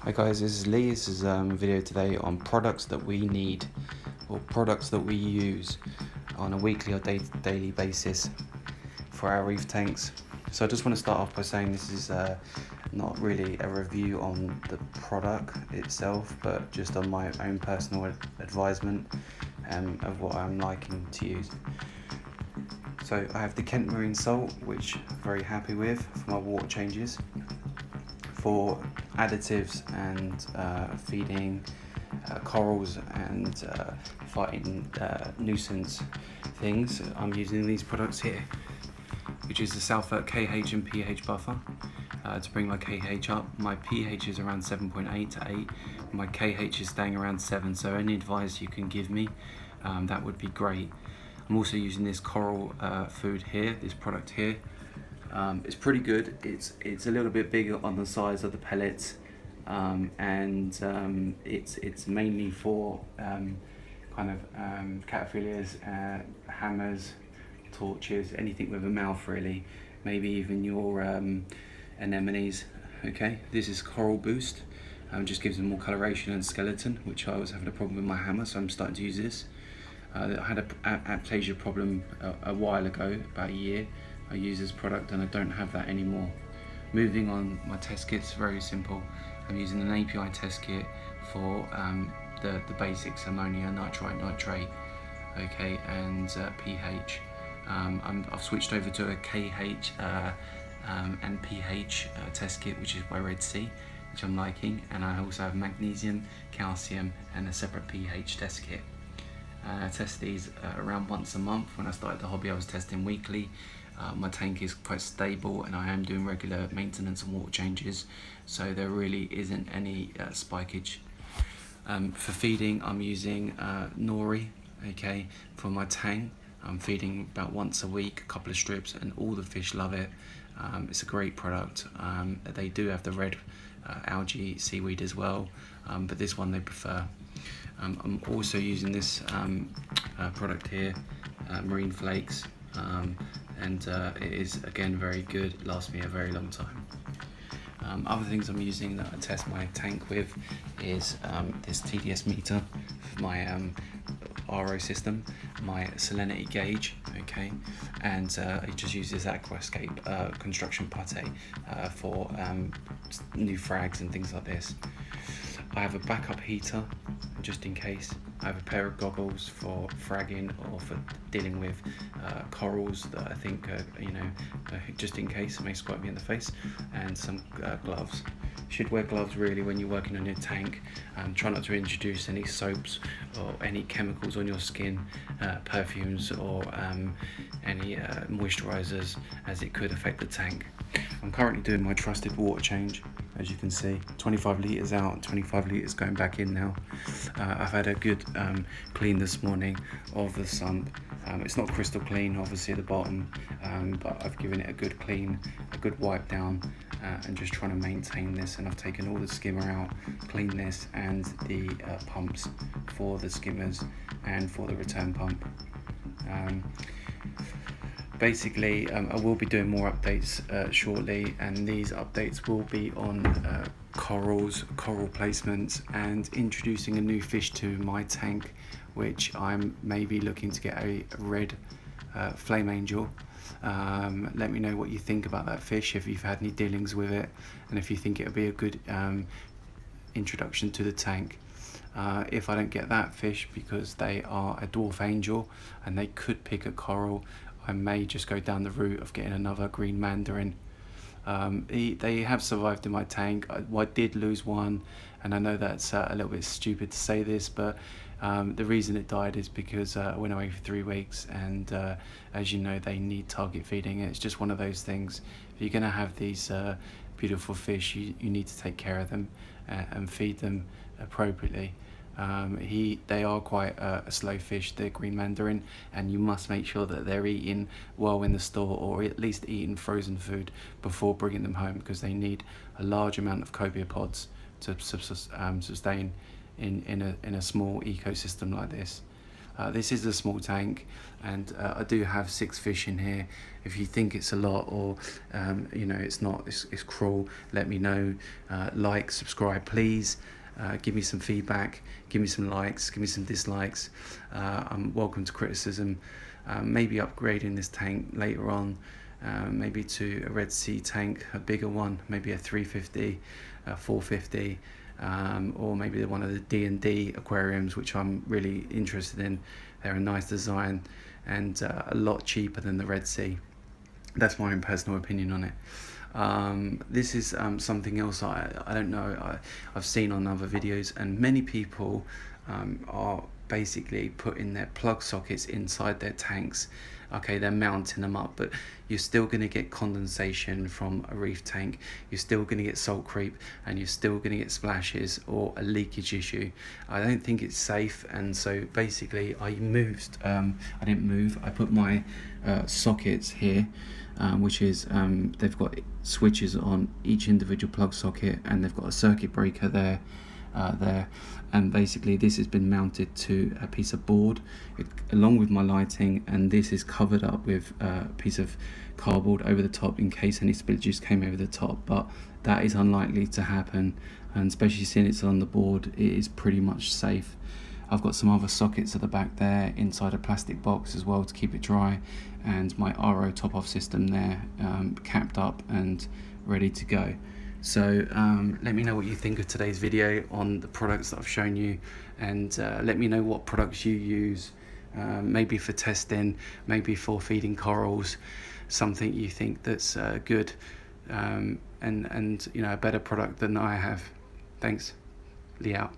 Hi guys, this is Lee. This is a video today on products that we need or products that we use on a weekly or daily basis for our reef tanks. So I just want to start off by saying this is not really a review on the product itself, but just on my own personal advisement of what I'm liking to use. So I have the Kent Marine Salt, which I'm very happy with for my water changes. For additives and feeding corals and fighting nuisance things, I'm using these products here, which is the Salfert KH and pH buffer to bring my KH up. My pH is around 7.8 to 8. My KH is staying around 7, so any advice you can give me, that would be great. I'm also using this coral food here, this product here. It's pretty good. It's a little bit bigger on the size of the pellets, and it's mainly for caterpillars, hammers, torches, anything with a mouth really. Maybe even your anemones. Okay, this is Coral Boost. Just gives them more coloration and skeleton, which I was having a problem with my hammer, so I'm starting to use this. I had a aptasia problem a while ago, about a year. I use this product and I don't have that anymore. Moving on, my test kit's very simple. I'm using an API test kit for the basics: ammonia, nitrite, nitrate, okay, and pH. I've switched over to a KH and pH test kit, which is by Red Sea, which I'm liking, and I also have magnesium, calcium, and a separate pH test kit. I test these around once a month. When I started the hobby, I was testing weekly. My tank is quite stable and I am doing regular maintenance and water changes, so there really isn't any spikage. For feeding, I'm using nori, okay, for my tank. I'm feeding about once a week, a couple of strips, and all the fish love it. It's a great product. They do have the red algae seaweed as well, but this one they prefer. I'm also using this product here, Marine Flakes, and it is again very good. It lasts me a very long time. Other things I'm using that I test my tank with is this TDS meter for my RO system, my salinity gauge, okay, and I just use this Aquascape construction putty for new frags and things like this. I have a backup heater just in case. I have a pair of goggles for fragging or for dealing with corals that I think, just in case it may squirt me in the face, and some gloves. You should wear gloves really when you're working on your tank. Try not to introduce any soaps or any chemicals on your skin, perfumes or any moisturizers, as it could affect the tank. I'm currently doing my trusted water change, as you can see, 25 litres out, 25 litres going back in now. I've had a good clean this morning of the sump. It's not crystal clean obviously at the bottom, but I've given it a good clean, a good wipe down, and just trying to maintain this. And I've taken all the skimmer out, cleaned this, and the pumps for the skimmers and for the return pump. Basically, I will be doing more updates shortly, and these updates will be on coral placements, and introducing a new fish to my tank, which I'm maybe looking to get a red flame angel. Let me know what you think about that fish, if you've had any dealings with it, and if you think it would be a good introduction to the tank. If I don't get that fish because they are a dwarf angel and they could pick a coral, I may just go down the route of getting another green mandarin. They have survived in my tank. I did lose one, and I know that's a little bit stupid to say this, but the reason it died is because I went away for 3 weeks, and as you know, they need target feeding. It's just one of those things. If you're going to have these beautiful fish, you need to take care of them and feed them appropriately. They are quite a slow fish, the green mandarin, and you must make sure that they're eating well in the store, or at least eating frozen food before bringing them home, because they need a large amount of copepods to sustain in a small ecosystem like this. This is a small tank, and I do have 6 fish in here. If you think it's a lot, or you know, it's not, it's cruel, let me know. Like, subscribe, please. Give me some feedback, give me some likes, give me some dislikes. I'm welcome to criticism. Maybe upgrading this tank later on, maybe to a Red Sea tank, a bigger one, maybe a 350, 450, or maybe one of the D&D aquariums, which I'm really interested in. They're a nice design and a lot cheaper than the Red Sea. That's my own personal opinion on it. This is something else I don't know, I've seen on other videos, and many people are basically putting their plug sockets inside their tanks. Okay, they're mounting them up, but you're still going to get condensation from a reef tank, you're still going to get salt creep, and you're still going to get splashes or a leakage issue. I don't think it's safe, and so basically I put my sockets here, which is they've got switches on each individual plug socket, and they've got a circuit breaker there, and basically this has been mounted to a piece of board along with my lighting, and this is covered up with a piece of cardboard over the top in case any spillages came over the top, but that is unlikely to happen, and especially since it's on the board, it is pretty much safe. I've got some other sockets at the back there inside a plastic box as well to keep it dry, and my RO top off system there, capped up and ready to go. So let me know what you think of today's video on the products that I've shown you, and let me know what products you use, maybe for testing, maybe for feeding corals, something you think that's good, and you know, a better product than I have. Thanks. Lee out.